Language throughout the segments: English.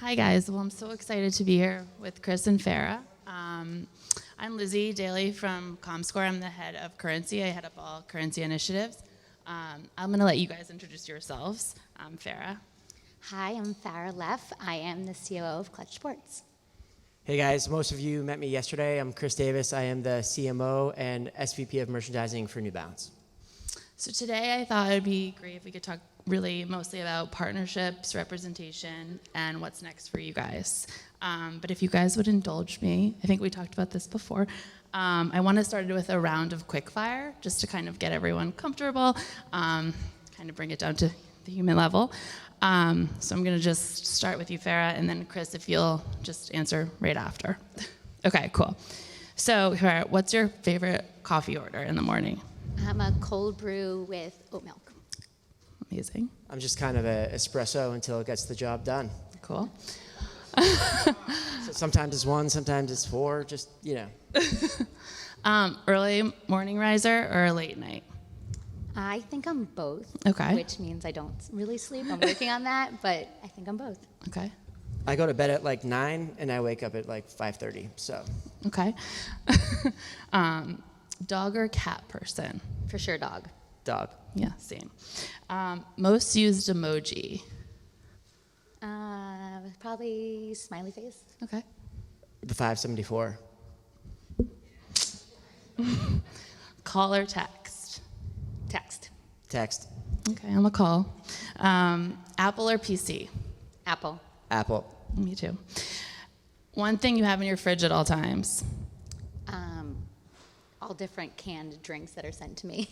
Hi guys, well I'm so excited to be here with Chris and Fara. I'm Lizzy, Daly from Comscore. I'm the head of currency. I head up all currency initiatives. I'm going to let you guys introduce yourselves. Fara. Hi, I'm Fara Leff. I am the COO of Klutch Sports. Hey guys, most of you met me yesterday. I'm Chris Davis. I am the CMO and SVP of merchandising for New Balance. So today I thought it'd be great if we could talk really mostly about partnerships, representation, and what's next for you guys. But if you guys would indulge me, I think we talked about this before. I want to start with a round of quickfire, just to kind of get everyone comfortable, kind of bring it down to the human level. So I'm going to just start with you, Fara, and then Chris, if you'll just answer right after. Okay, cool. So, Fara, what's your favorite coffee order in the morning? I'm a cold brew with oat milk. Amazing. I'm just kind of an espresso until it gets the job done. Cool. So sometimes it's 1, sometimes it's 4, just, Early morning riser or late night? I think I'm both. Okay. Which means I don't really sleep. I'm working on that, but I think I'm both. Okay. I go to bed at like 9 and I wake up at like 5:30, so. Okay. Dog or cat person? For sure, dog. Dog. Yeah, same. Most used emoji? Probably smiley face. Okay. The 574. Call or text? Text. Text. Okay, I'm a call. Apple or PC? Apple. Apple. Me too. One thing you have in your fridge at all times? All different canned drinks that are sent to me.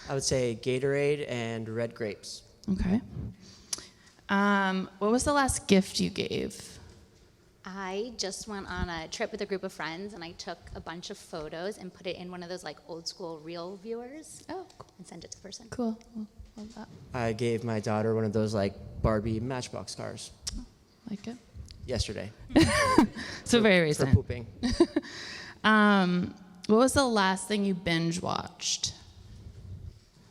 I would say Gatorade and red grapes. Okay. What was the last gift you gave? I just went on a trip with a group of friends, and I took a bunch of photos and put it in one of those like old school reel viewers. Oh, cool. And sent it to the person. Cool. Love that. I gave my daughter one of those like Barbie Matchbox cars Like it. yesterday. So very For recent. pooping. What was the last thing you binge watched?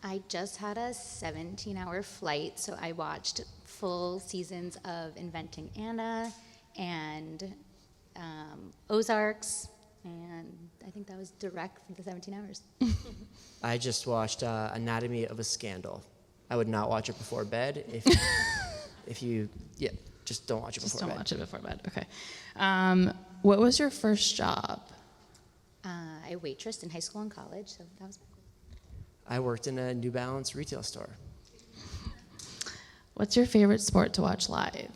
I just had a 17-hour flight, so I watched full seasons of Inventing Anna and Ozarks, and I think that was direct from the 17 hours. I just watched Anatomy of a Scandal. I would not watch it before bed. If you just don't watch it before bed. Just don't watch it before bed. Okay. What was your first job? I waitressed in high school and college, so that was cool. I worked in a New Balance retail store. What's your favorite sport to watch live?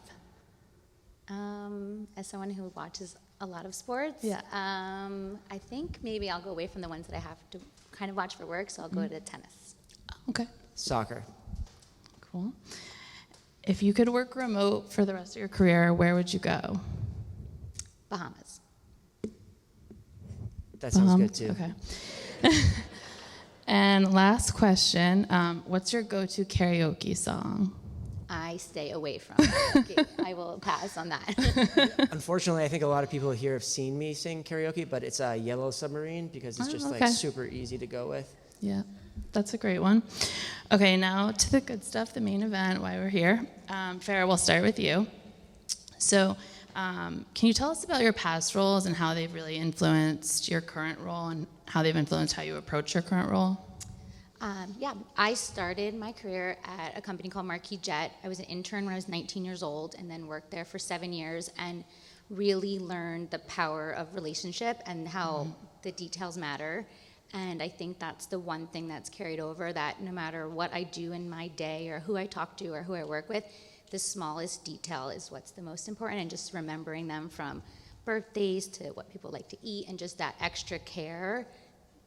As someone who watches a lot of sports, Yeah. I think maybe I'll go away from the ones that I have to kind of watch for work, so I'll go to tennis. Okay. Soccer. Cool. If you could work remote for the rest of your career, where would you go? Bahamas. That sounds good too. Okay. And last question, what's your go-to karaoke song? I stay away from karaoke. I will pass on that. Unfortunately, I think a lot of people here have seen me sing karaoke, but it's a Yellow Submarine because it's just okay. like super easy to go with. Yeah, that's a great one. Okay, now to the good stuff, the main event, why we're here. Fara, we'll start with you. So, can you tell us about your past roles and how they've really influenced your current role and how they've influenced how you approach your current role? I started my career at a company called Marquis Jet. I was an intern when I was 19 years old and then worked there for 7 years and really learned the power of relationship and how the details matter. And I think that's the one thing that's carried over, that no matter what I do in my day or who I talk to or who I work with, the smallest detail is what's the most important, and just remembering them from birthdays to what people like to eat, and just that extra care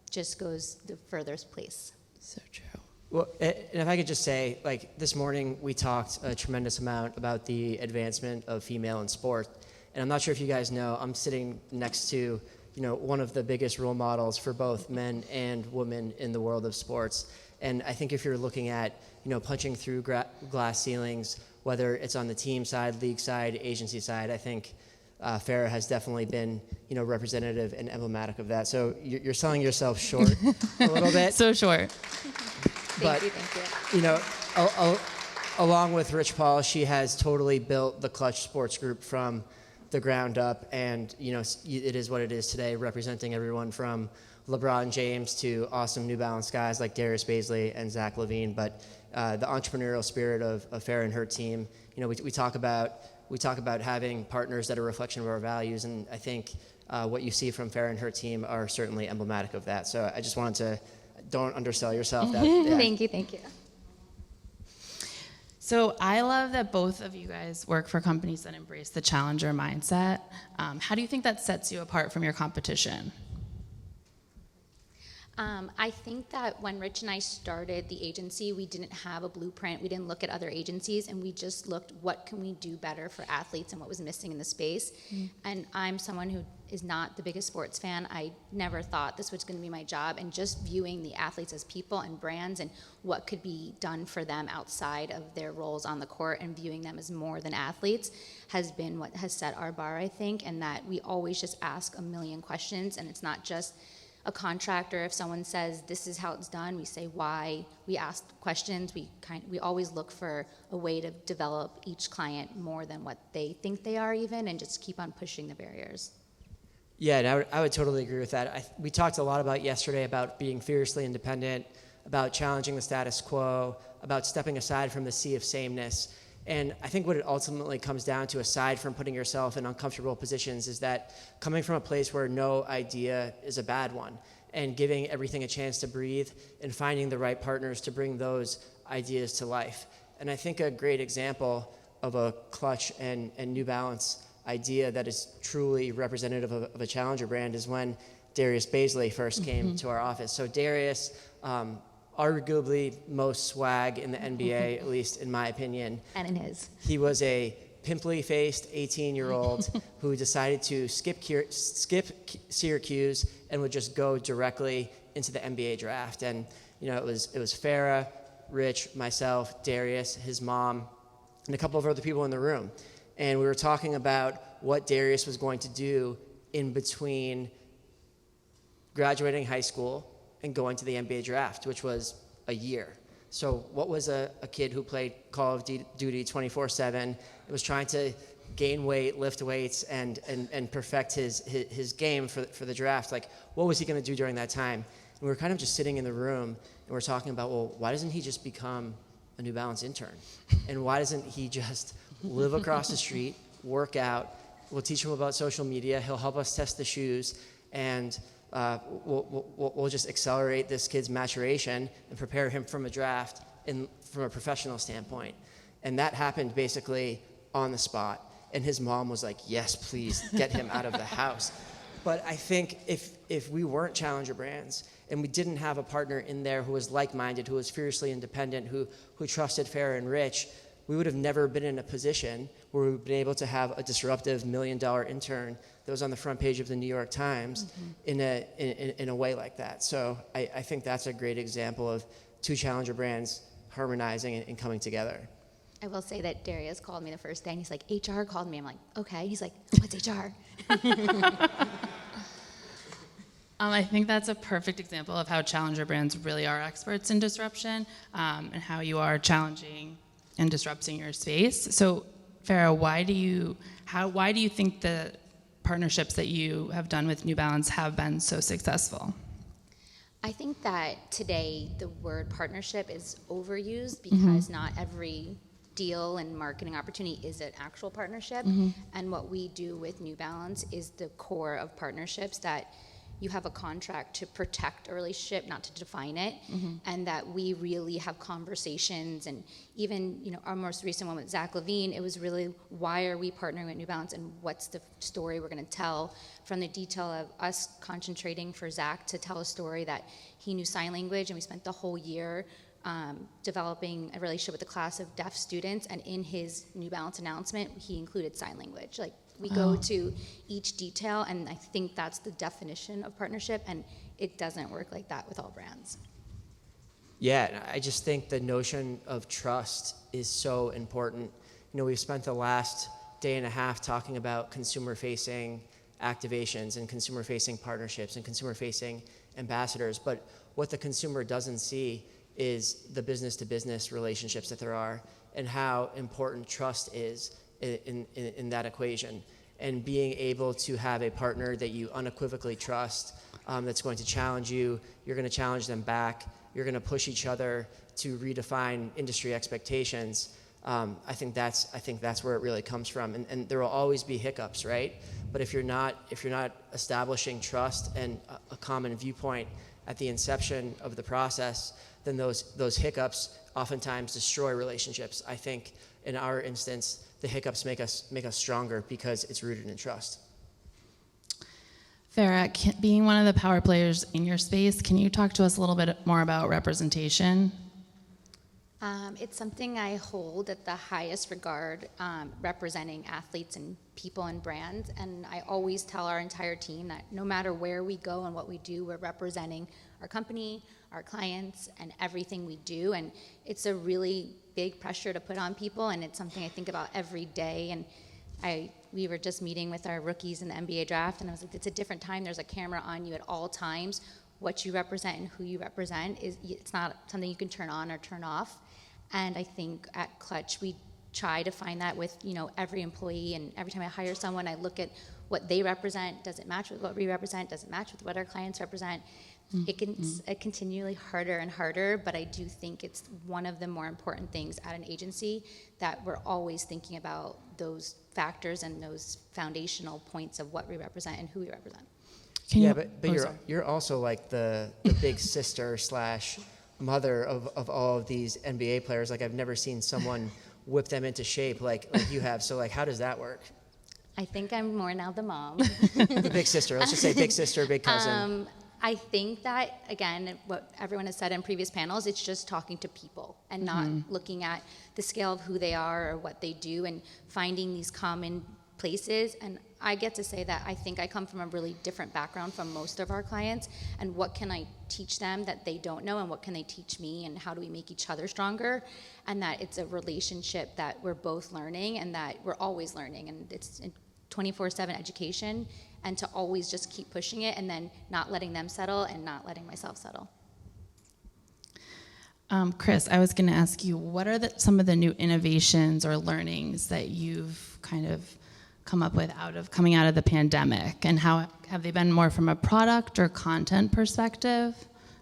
just goes the furthest place. So true. Well, and if I could just say, like this morning we talked a tremendous amount about the advancement of female in sport, and I'm not sure if you guys know, I'm sitting next to one of the biggest role models for both men and women in the world of sports. And I think if you're looking at punching through glass ceilings, whether it's on the team side, league side, agency side, I think Fara has definitely been, representative and emblematic of that. So you're selling yourself short a little bit. So short. Thank you. a along with Rich Paul, she has totally built the Klutch Sports Group from the ground up, and it is what it is today, representing everyone from LeBron James to awesome New Balance guys like Darius Baisley and Zach LaVine. But the entrepreneurial spirit of Fara and her team, we talk about having partners that are a reflection of our values, and I think what you see from Fara and her team are certainly emblematic of that. So I just wanted to, don't undersell yourself. Thank you. So I love that both of you guys work for companies that embrace the challenger mindset. How do you think that sets you apart from your competition? I think that when Rich and I started the agency, we didn't have a blueprint. We didn't look at other agencies, and we just looked, what can we do better for athletes and what was missing in the space. And I'm someone who is not the biggest sports fan. I never thought this was going to be my job, and just viewing the athletes as people and brands and what could be done for them outside of their roles on the court and viewing them as more than athletes has been what has set our bar, I think, and that we always just ask a million questions, and it's not just a contractor. If someone says this is how it's done, we say why. We ask questions. We always look for a way to develop each client more than what they think they are, even, and just keep on pushing the barriers. Yeah, and I would totally agree with that. We talked a lot about yesterday about being fiercely independent, about challenging the status quo, about stepping aside from the sea of sameness. And I think what it ultimately comes down to, aside from putting yourself in uncomfortable positions, is that coming from a place where no idea is a bad one, and giving everything a chance to breathe and finding the right partners to bring those ideas to life. And I think a great example of a Klutch and New Balance idea that is truly representative of a challenger brand is when Darius Baisley first came to our office. So Darius, arguably most swag in the NBA, at least in my opinion. And in his. He was a pimply-faced 18-year-old who decided to skip Syracuse and would just go directly into the NBA draft. And it was Fara, Rich, myself, Darius, his mom, and a couple of other people in the room. And we were talking about what Darius was going to do in between graduating high school and going to the NBA draft, which was a year. So what was a kid who played Call of Duty 24/7 and was trying to gain weight, lift weights, and perfect his game for the draft? Like, what was he going to do during that time? And we were kind of just sitting in the room, and we're talking about, well, why doesn't he just become a New Balance intern? And why doesn't he just live across the street, work out? We'll teach him about social media. He'll help us test the shoes, and we'll just accelerate this kid's maturation and prepare him from a draft from a professional standpoint. And that happened basically on the spot. And his mom was like, yes, please get him out of the house. But I think if we weren't challenger brands and we didn't have a partner in there who was like-minded, who was fiercely independent, who trusted Fara and Rich, we would have never been in a position where we've been able to have a disruptive $1 million intern that was on the front page of the New York Times in a way like that. So I think that's a great example of two challenger brands harmonizing and coming together. I will say that Darius called me the first day, and he's like, HR called me. I'm like, okay. He's like, what's HR? I think that's a perfect example of how challenger brands really are experts in disruption, and how you are challenging and disrupting your space. So, Fara, why do you think the partnerships that you have done with New Balance have been so successful? I think that today the word partnership is overused because not every deal and marketing opportunity is an actual partnership. And what we do with New Balance is the core of partnerships, that you have a contract to protect a relationship, not to define it, and that we really have conversations. And even, our most recent one with Zach LaVine, it was really, why are we partnering with New Balance, and what's the story we're going to tell, from the detail of us concentrating for Zach to tell a story that he knew sign language, and we spent the whole year developing a relationship with a class of deaf students, and in his New Balance announcement, he included sign language. We go to each detail, and I think that's the definition of partnership, and it doesn't work like that with all brands. Yeah, I just think the notion of trust is so important. We've spent the last day and a half talking about consumer-facing activations and consumer-facing partnerships and consumer-facing ambassadors, but what the consumer doesn't see is the business-to-business relationships that there are and how important trust is in that equation. And being able to have a partner that you unequivocally trust, that's going to challenge you, you're going to challenge them back, you're going to push each other to redefine industry expectations. I think that's where it really comes from. And there will always be hiccups, right? But if you're not establishing trust and a common viewpoint at the inception of the process, then those hiccups oftentimes destroy relationships. I think in our instance, the hiccups make us stronger because it's rooted in trust. Fara, being one of the power players in your space, can you talk to us a little bit more about representation? It's something I hold at the highest regard, representing athletes and people and brands. And I always tell our entire team that no matter where we go and what we do, we're representing our company, our clients, and everything we do. And it's a really big pressure to put on people, and it's something I think about every day. And we were just meeting with our rookies in the NBA draft, and I was like, it's a different time. There's a camera on you at all times. What you represent and who you represent it's not something you can turn on or turn off. And I think at Klutch, we try to find that with, every employee. And every time I hire someone, I look at what they represent. Does it match with what we represent? Does it match with what our clients represent? It gets continually harder and harder, but I do think it's one of the more important things at an agency that we're always thinking about those factors and those foundational points of what we represent and who we represent. But you're also like the big sister / mother of all of these NBA players. Like, I've never seen someone whip them into shape like you have. So like, how does that work? I think I'm more now the mom. The big sister. Let's just say big sister, big cousin. I think that, again, what everyone has said in previous panels, it's just talking to people and not looking at the scale of who they are or what they do and finding these common places. And I get to say that I think I come from a really different background from most of our clients, and what can I teach them that they don't know, and what can they teach me, and how do we make each other stronger, and that it's a relationship that we're both learning and that we're always learning, and it's 24/7 education, and to always just keep pushing it and then not letting them settle and not letting myself settle. Chris, I was going to ask you, what are some of the new innovations or learnings that you've kind of come up with coming out of the pandemic, and how have they been more from a product or content perspective?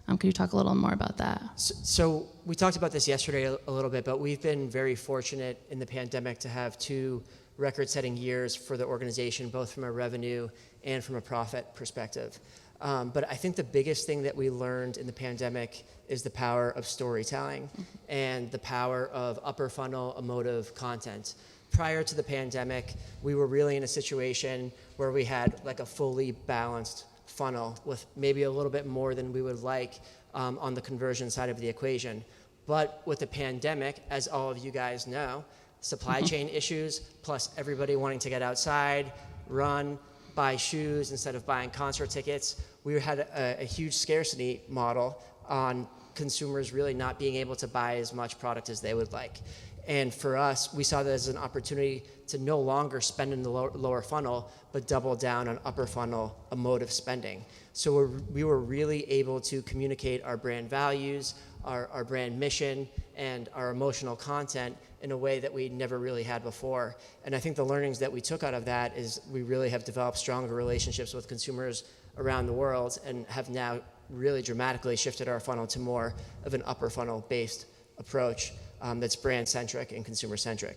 Could you talk a little more about that? So we talked about this yesterday a little bit, but we've been very fortunate in the pandemic to have 2 record-setting years for the organization, both from a revenue and from a profit perspective. But I think the biggest thing that we learned in the pandemic is the power of storytelling and the power of upper funnel emotive content. Prior to the pandemic, we were really in a situation where we had like a fully balanced funnel with maybe a little bit more than we would like on the conversion side of the equation. But with the pandemic, as all of you guys know, supply chain issues, plus everybody wanting to get outside, run, buy shoes instead of buying concert tickets, we had a huge scarcity model on consumers really not being able to buy as much product as they would like. And for us, we saw that as an opportunity to no longer spend in the lower funnel, but double down on upper funnel emotive spending. So we were really able to communicate our brand values, our brand mission, and our emotional content in a way that we never really had before. And I think the learnings that we took out of that is we really have developed stronger relationships with consumers around the world and have now really dramatically shifted our funnel to more of an upper funnel based approach that's brand-centric and consumer-centric.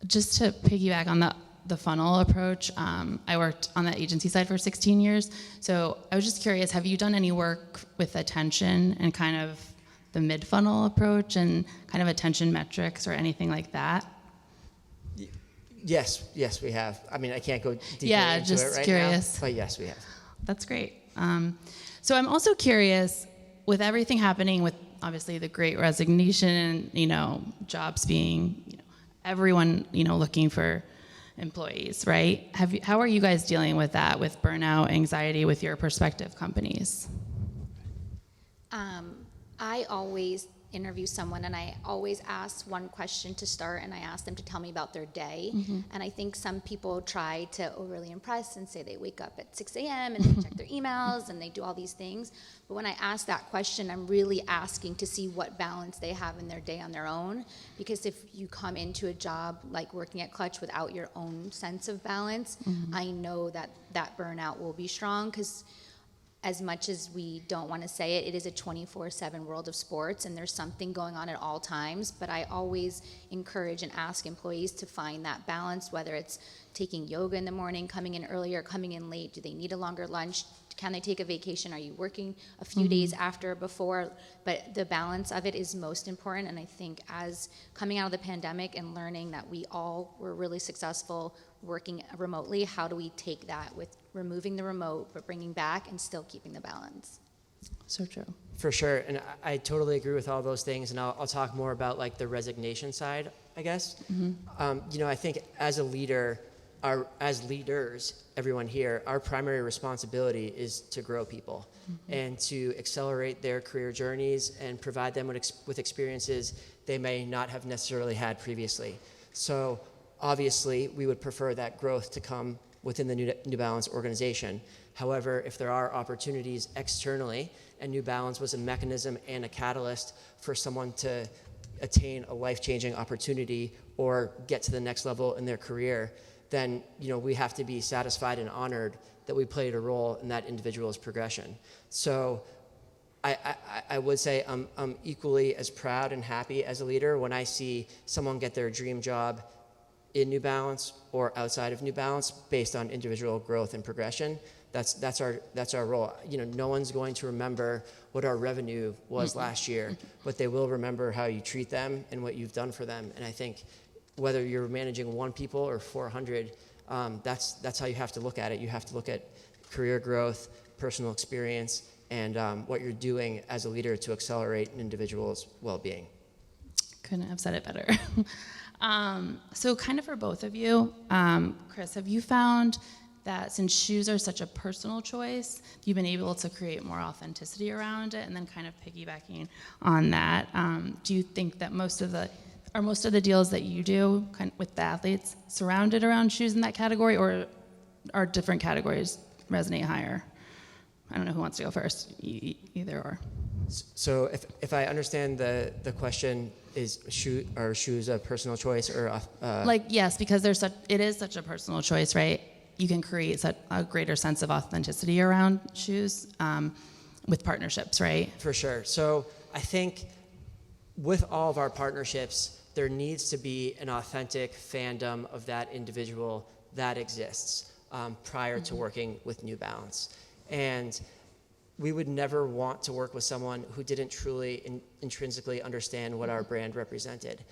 Just to piggyback on the funnel approach, I worked on the agency side for 16 years. So I was just curious, have you done any work with attention and kind of the mid-funnel approach and kind of attention metrics or anything like that? Yes, we have. I mean, I can't go deeper into just it right curious. now, but yes, we have. That's great. So I'm also curious, with everything happening with obviously the Great Resignation and, jobs being, everyone, looking for employees, right? How are you guys dealing with that, with burnout, anxiety, with your prospective companies? I always interview someone, and I always ask one question to start, and I ask them to tell me about their day. And I think some people try to overly impress and say they wake up at 6 a.m. and they check their emails and they do all these things. But when I ask that question, I'm really asking to see what balance they have in their day on their own. Because if you come into a job like working at Klutch without your own sense of balance, I know that that burnout will be strong, because as much as we don't want to say it, it is a 24/7 world of sports, and there's something going on at all times. But I always encourage and ask employees to find that balance, whether it's taking yoga in the morning, coming in earlier, coming in late. Do they need a longer lunch? Can they take a vacation? Are you working a few days after, before? But the balance of it is most important. And I think as coming out of the pandemic and learning that we all were really successful working remotely, how do we take that with removing the remote but bringing back and still keeping the balance? So true. For sure, and I totally agree with all those things, and I'll talk more about like the resignation side, I guess. I think as a leader, as leaders, everyone here, our primary responsibility is to grow people and to accelerate their career journeys and provide them with experiences they may not have necessarily had previously. So obviously, we would prefer that growth to come within the New Balance organization. However, if there are opportunities externally, and New Balance was a mechanism and a catalyst for someone to attain a life-changing opportunity or get to the next level in their career, then we have to be satisfied and honored that we played a role in that individual's progression. So I would say I'm equally as proud and happy as a leader when I see someone get their dream job in New Balance or outside of New Balance based on individual growth and progression. That's our role. No one's going to remember what our revenue was last year, but they will remember how you treat them and what you've done for them. And I think whether you're managing 1 people or 400, that's how you have to look at it. You have to look at career growth, personal experience, and what you're doing as a leader to accelerate an individual's well-being. Couldn't have said it better. So kind of for both of you, Chris, have you found that since shoes are such a personal choice, you've been able to create more authenticity around it? And then kind of piggybacking on that, do you think that most of the deals that you do with the athletes surrounded around shoes in that category, or are different categories resonate higher? I don't know who wants to go first, either or. So if I understand the question, is shoes a personal choice or yes, because it is such a personal choice, right? You can create a greater sense of authenticity around shoes with partnerships, right? For sure. So I think with all of our partnerships, there needs to be an authentic fandom of that individual that exists prior to working with New Balance. And we would never want to work with someone who didn't truly intrinsically understand what our brand represented.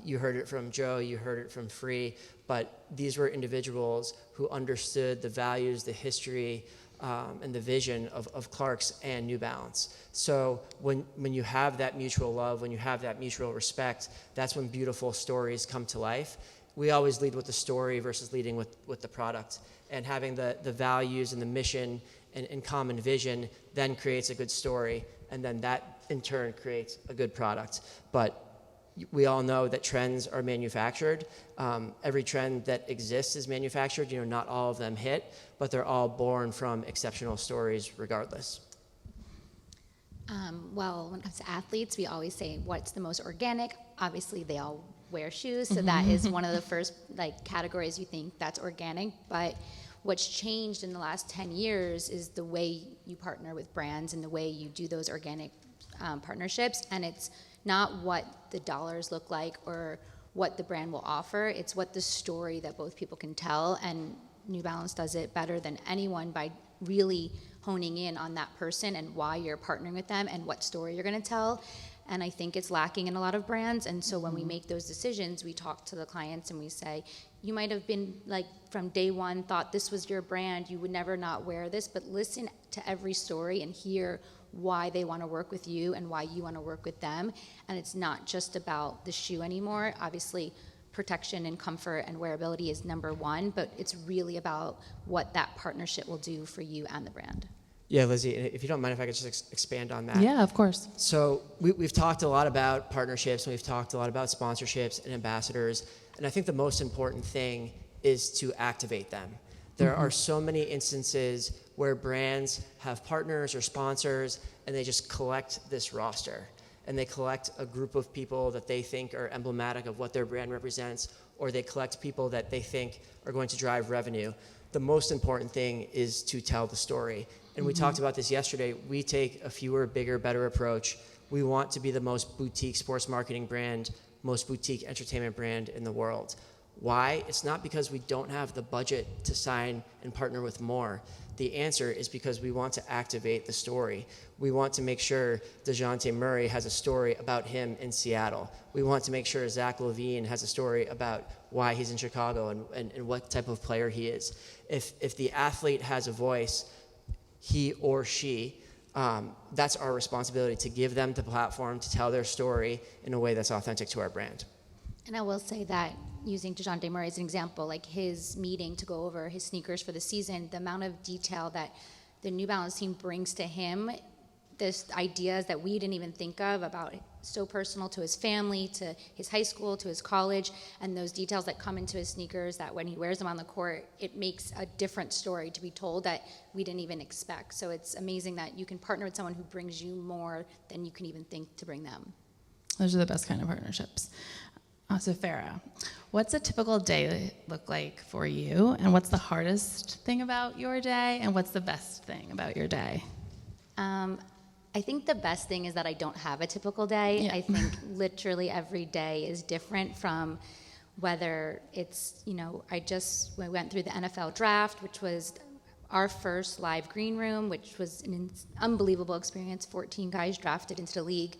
You heard it from Joe, you heard it from Free, but these were individuals who understood the values, the history, and the vision of Clark's and New Balance. So when you have that mutual love, when you have that mutual respect, that's when beautiful stories come to life. We always lead with the story versus leading with the product. And having the values and the mission and common vision then creates a good story, and then that in turn creates a good product. But we all know that trends are manufactured. Every trend that exists is manufactured. Not all of them hit, but they're all born from exceptional stories regardless. Well, when it comes to athletes, we always say, what's the most organic? Obviously, they all wear shoes, so that is one of the first categories you think that's organic. But what's changed in the last 10 years is the way you partner with brands and the way you do those organic partnerships. And it's not what the dollars look like or what the brand will offer. It's what the story that both people can tell. And New Balance does it better than anyone by really honing in on that person and why you're partnering with them and what story you're going to tell. And I think it's lacking in a lot of brands. And so when we make those decisions, we talk to the clients and we say, you might have been from day one thought this was your brand, you would never not wear this, but listen to every story and hear why they want to work with you and why you want to work with them. And it's not just about the shoe anymore. Obviously, protection and comfort and wearability is number one, but it's really about what that partnership will do for you and the brand. Yeah, Lizzy, if you don't mind if I could just expand on that. Yeah, of course. So we've talked a lot about partnerships, and we've talked a lot about sponsorships and ambassadors, and I think the most important thing is to activate them. There are so many instances where brands have partners or sponsors, and they just collect this roster, and they collect a group of people that they think are emblematic of what their brand represents, or they collect people that they think are going to drive revenue. The most important thing is to tell the story. And we talked about this yesterday. We take a fewer, bigger, better approach. We want to be the most boutique sports marketing brand, most boutique entertainment brand in the world. Why? It's not because we don't have the budget to sign and partner with more. The answer is because we want to activate the story. We want to make sure DeJounte Murray has a story about him in Seattle. We want to make sure Zach LaVine has a story about why he's in Chicago and what type of player he is. If the athlete has a voice, he or she, that's our responsibility to give them the platform to tell their story in a way that's authentic to our brand. And I will say that, using DeJounte Murray as an example, like his meeting to go over his sneakers for the season, the amount of detail that the New Balance team brings to him, this ideas that we didn't even think of about, so personal to his family, to his high school, to his college, and those details that come into his sneakers that when he wears them on the court, it makes a different story to be told that we didn't even expect. So it's amazing that you can partner with someone who brings you more than you can even think to bring them. Those are the best kind of partnerships. So Fara, what's a typical day look like for you? And what's the hardest thing about your day? And what's the best thing about your day? I think the best thing is that I don't have a typical day. Yeah. I think literally every day is different, from whether it's, we went through the NFL draft, which was our first live green room, which was an unbelievable experience, 14 guys drafted into the league.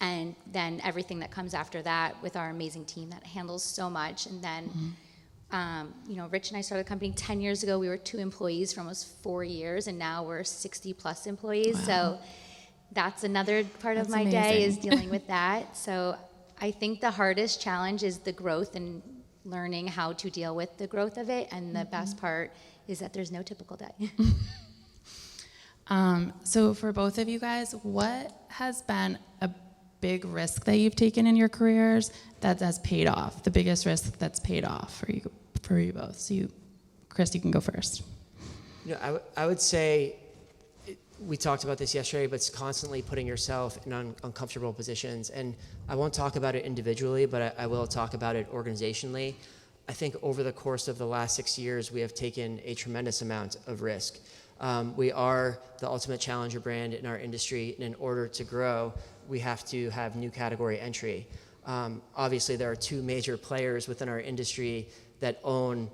And then everything that comes after that with our amazing team that handles so much. And then, Rich and I started the company 10 years ago. We were 2 employees for almost 4 years, and now we're 60 plus employees. Wow. So that's another part of my day, is dealing with that. So I think the hardest challenge is the growth and learning how to deal with the growth of it. And the best part is that there's no typical day. So for both of you guys, what has been a big risk that you've taken in your careers that has paid off? The biggest risk that's paid off for you both. So Chris, you can go first. I would say, we talked about this yesterday, but it's constantly putting yourself in uncomfortable positions. And I won't talk about it individually, but I will talk about it organizationally. I think over the course of the last 6 years, we have taken a tremendous amount of risk. We are the ultimate challenger brand in our industry, and in order to grow, we have to have new category entry. Obviously, there are 2 major players within our industry that own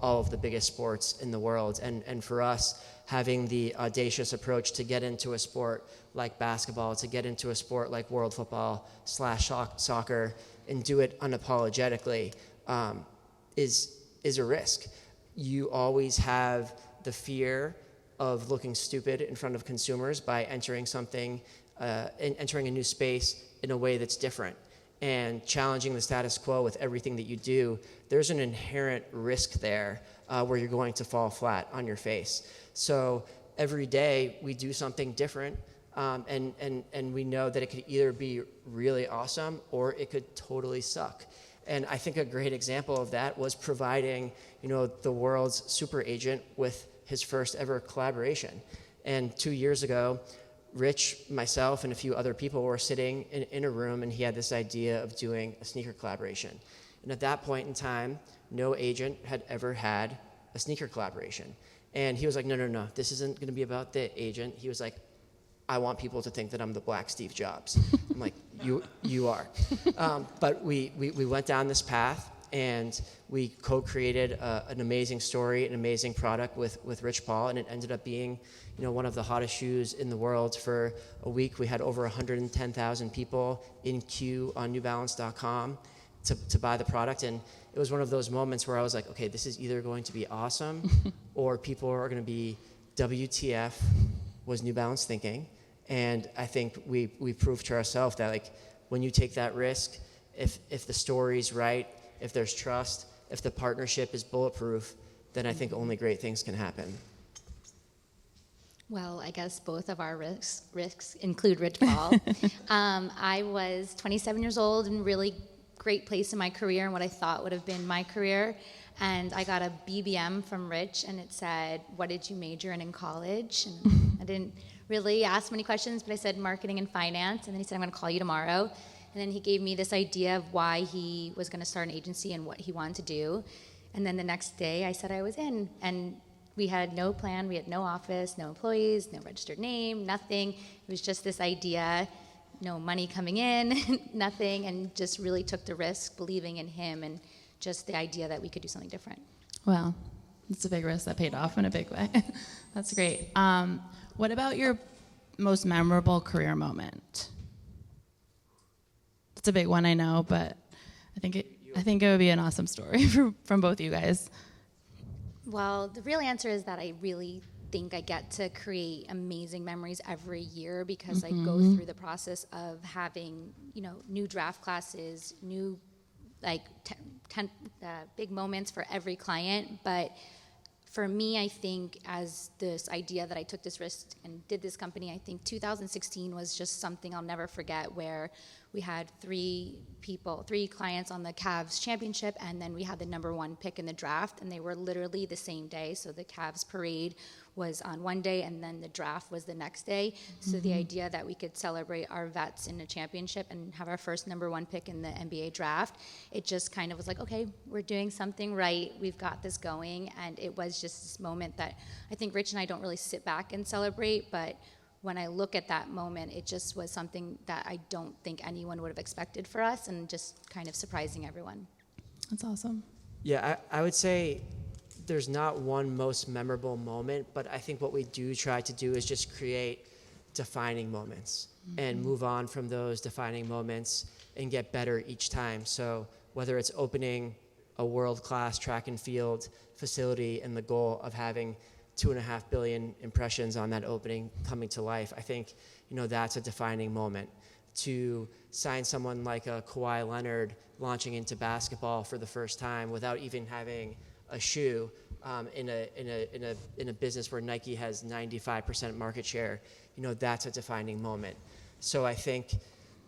all of the biggest sports in the world. And for us, having the audacious approach to get into a sport like basketball, to get into a sport like world football / soccer, and do it unapologetically, is a risk. You always have the fear of looking stupid in front of consumers by entering entering a new space in a way that's different, and challenging the status quo with everything that you do. There's an inherent risk there where you're going to fall flat on your face. So every day we do something different, and we know that it could either be really awesome or it could totally suck. And I think a great example of that was providing, the world's super agent with his first ever collaboration. And 2 years ago, Rich, myself, and a few other people were sitting in a room, and he had this idea of doing a sneaker collaboration. And at that point in time, no agent had ever had a sneaker collaboration. And he was like, no, this isn't going to be about the agent. He was like, I want people to think that I'm the Black Steve Jobs. I'm like, you are. But we went down this path, and we co-created an amazing story, an amazing product with Rich Paul, and it ended up being, one of the hottest shoes in the world. For a week, we had over 110,000 people in queue on NewBalance.com to buy the product, and it was one of those moments where I was like, okay, this is either going to be awesome, or people are going to be, WTF was New Balance thinking? And I think we proved to ourselves that, when you take that risk, if the story's right, if there's trust, if the partnership is bulletproof, then I think only great things can happen. Well, I guess both of our risks include Rich Paul. I was 27 years old and really great place in my career and what I thought would have been my career. And I got a BBM from Rich, and it said, "What did you major in college?" And I didn't really ask many questions, but I said marketing and finance. And then he said, "I'm going to call you tomorrow." And then he gave me this idea of why he was going to start an agency and what he wanted to do. And then the next day I said I was in. And we had no plan, we had no office, no employees, no registered name, nothing. It was just this idea, no money coming in, nothing, and just really took the risk believing in him and just the idea that we could do something different. Wow, it's a big risk that paid off in a big way. That's great. What about your most memorable career moment? It's a big one, I know, but I think it would be an awesome story from both you guys. Well, the real answer is that I really think I get to create amazing memories every year because I go through the process of having, new draft classes, new big moments for every client. But for me, I think as this idea that I took this risk and did this company, I think 2016 was just something I'll never forget, where we had three clients on the Cavs championship, and then we had the number one pick in the draft, and they were literally the same day. So the Cavs parade was on one day, and then the draft was the next day. So the idea that we could celebrate our vets in a championship and have our first number one pick in the NBA draft, it just kind of was like, okay, we're doing something right. We've got this going. And it was just this moment that I think Rich and I don't really sit back and celebrate, but when I look at that moment, it just was something that I don't think anyone would have expected for us, and just kind of surprising everyone. That's awesome. Yeah, I would say there's not one most memorable moment, but I think what we do try to do is just create defining moments and move on from those defining moments and get better each time. So whether it's opening a world-class track and field facility and the goal of having 2.5 billion impressions on that opening coming to life, I think, that's a defining moment. To sign someone like a Kawhi Leonard launching into basketball for the first time without even having a shoe, in a business where Nike has 95% market share, that's a defining moment. So I think,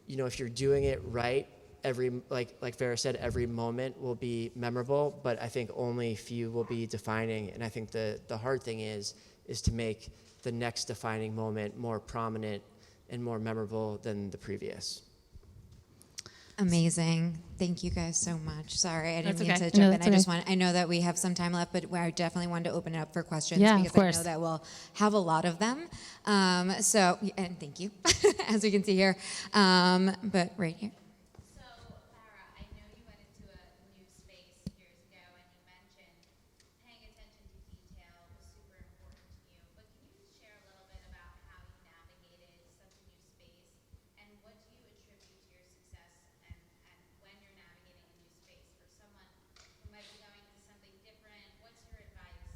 if you're doing it right, every like Fara said, every moment will be memorable, but I think only few will be defining. And I think the hard thing is to make the next defining moment more prominent and more memorable than the previous. Amazing. Thank you guys so much. Sorry, I didn't mean okay. to jump No, in. I know that we have some time left, but I definitely wanted to open it up for questions Yeah, because of course. I know that we'll have a lot of them. And thank you, as we can see here. But right here. So, Fara, I know you went into a new space years ago, and you mentioned paying attention to detail was super important to you. But can you share a little bit about how you navigated such a new space, and what do you attribute to your success, and when you're navigating a new space for someone who might be going to something different? What's your advice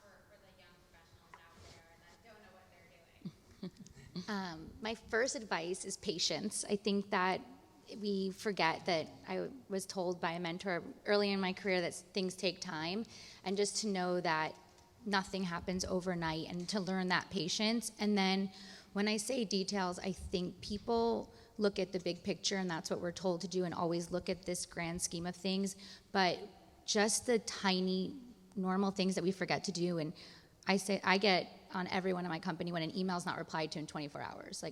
for the young professionals out there that don't know what they're doing? My first advice is patience. I think that we forget that I was told by a mentor early in my career that things take time, and just to know that nothing happens overnight and to learn that patience. And then when I say details, I think people look at the big picture, and that's what we're told to do, and always look at this grand scheme of things, but just the tiny normal things that we forget to do. And I get on everyone in my company when an email's not replied to in 24 hours.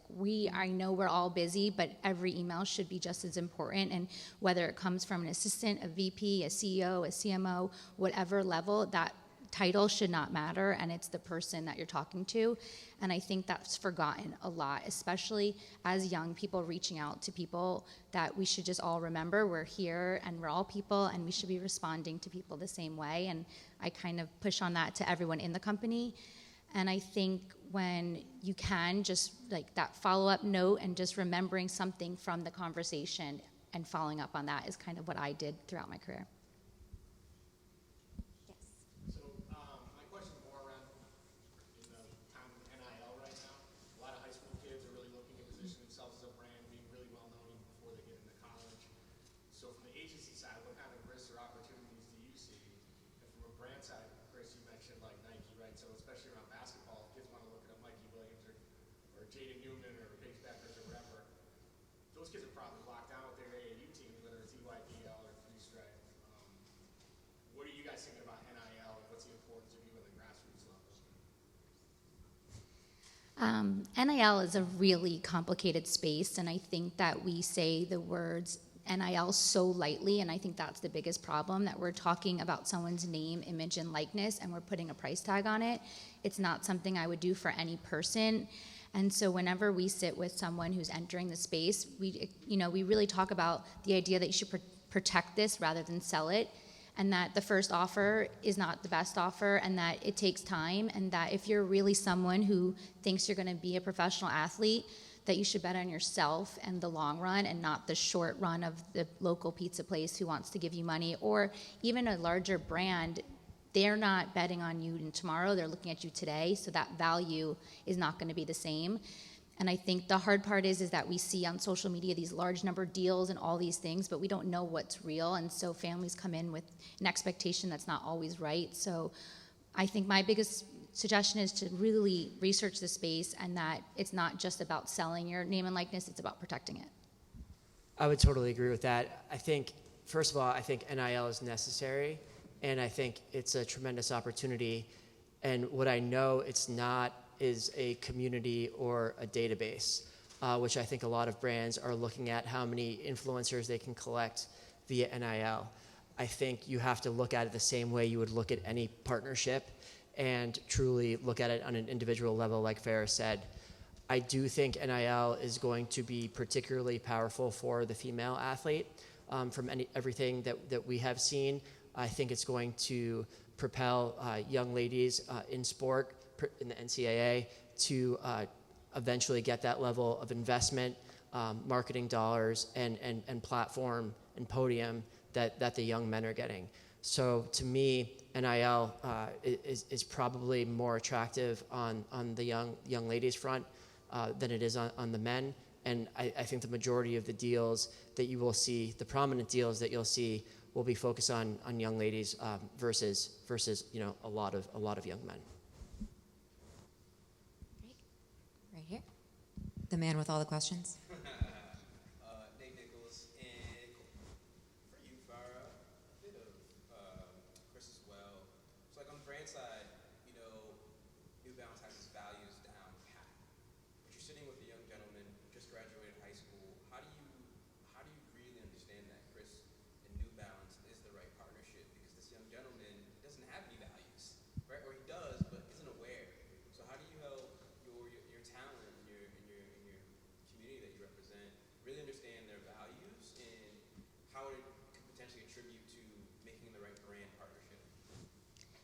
I know we're all busy, but every email should be just as important. And whether it comes from an assistant, a VP, a CEO, a CMO, whatever level, that title should not matter, and it's the person that you're talking to. And I think that's forgotten a lot, especially as young people reaching out to people, that we should just all remember we're here and we're all people, and we should be responding to people the same way. And I kind of push on that to everyone in the company. And I think when you can, just like that follow-up note and just remembering something from the conversation and following up on that is kind of what I did throughout my career. So my question is more around in the time of NIL right now. A lot of high school kids are really looking to position themselves as a brand, being really well known even before they get into college. So from the agency side, what kind of risks or opportunities do you see? And from a brand side, Chris, you mentioned like Nike, right? So especially around basketball, kids want Jaden Newman or Paige Beckers or whatever, those kids are probably locked down with their AAU team, whether it's EYBL or Three Stripe. What are you guys thinking about NIL and what's the importance of you at the grassroots level? NIL is a really complicated space, and I think that we say the words NIL so lightly, and I think that's the biggest problem, that we're talking about someone's name, image, and likeness, and we're putting a price tag on it. It's not something I would do for any person. And so whenever we sit with someone who's entering the space, we really talk about the idea that you should protect this rather than sell it, and that the first offer is not the best offer, and that it takes time, and that if you're really someone who thinks you're going to be a professional athlete, that you should bet on yourself and the long run and not the short run of the local pizza place who wants to give you money, or even a larger brand. They're not betting on you tomorrow, they're looking at you today, so that value is not going to be the same. And I think the hard part is that we see on social media these large number deals and all these things, but we don't know what's real, and so families come in with an expectation that's not always right. So I think my biggest suggestion is to really research the space, and that it's not just about selling your name and likeness, it's about protecting it. I would totally agree with that. I think, first of all, I think NIL is necessary, and I think it's a tremendous opportunity. And what I know it's not is a community or a database, which I think a lot of brands are looking at how many influencers they can collect via NIL. I think you have to look at it the same way you would look at any partnership, and truly look at it on an individual level, like Fara said. I do think NIL is going to be particularly powerful for the female athlete. From everything that we have seen, I think it's going to propel young ladies in sport, in the NCAA, to eventually get that level of investment, marketing dollars, and platform and podium that the young men are getting. So to me, NIL is probably more attractive on the young ladies front than it is on the men. And I think the majority of the deals that you will see, the prominent deals that you'll see, will be focused on young ladies versus a lot of young men. Great. Right here. The man with all the questions.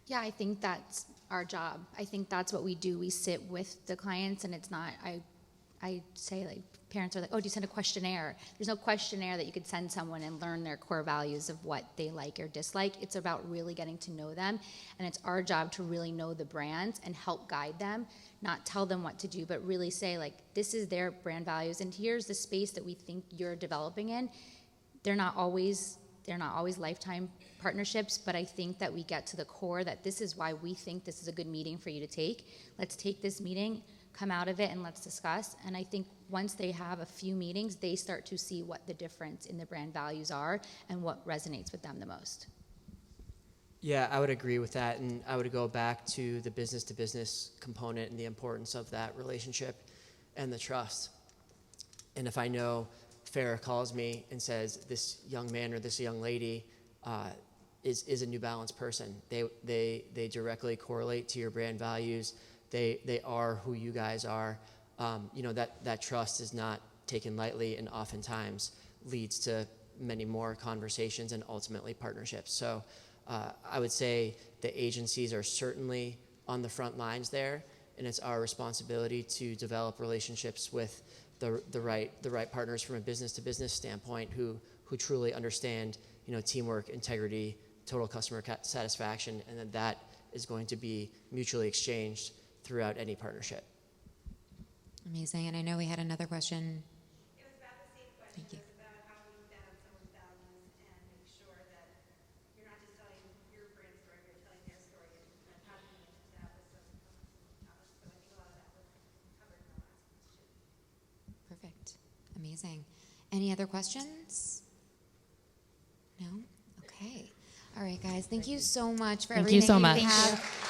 Yeah, I think that's our job. I think that's what we do. We sit with the clients, and it's not, I say, like, parents are like, oh, do you send a questionnaire? There's no questionnaire that you could send someone and learn their core values of what they like or dislike. It's about really getting to know them, and it's our job to really know the brands and help guide them, not tell them what to do, but really say, like, this is their brand values, and here's the space that we think you're developing in. They're not always lifetime partnerships, but I think that we get to the core that this is why we think this is a good meeting for you to take. Let's take this meeting, come out of it, and let's discuss. And I think once they have a few meetings, they start to see what the difference in the brand values are and what resonates with them the most. Yeah, I would agree with that, and I would go back to the business-to-business component and the importance of that relationship and the trust. And if I know Fara calls me and says this young man or this young lady is a New Balance person, they directly correlate to your brand values. They are who you guys are. That trust is not taken lightly, and oftentimes leads to many more conversations and ultimately partnerships. So I would say the agencies are certainly on the front lines there, and it's our responsibility to develop relationships with the right partners from a business to business standpoint who truly understand teamwork, integrity, total customer satisfaction, and that is going to be mutually exchanged throughout any partnership. Amazing. And I know we had another question. It was about the same question. Thank you. It was about how you bet on someone's values and make sure that you're not just telling your brand story, but you're telling their story, and how do you manage that with some outlets. So I think a lot of that was covered in the last question. Amazing. Any other questions? No? Okay. All right, guys. Thank you so much for Thank you everything so you much. have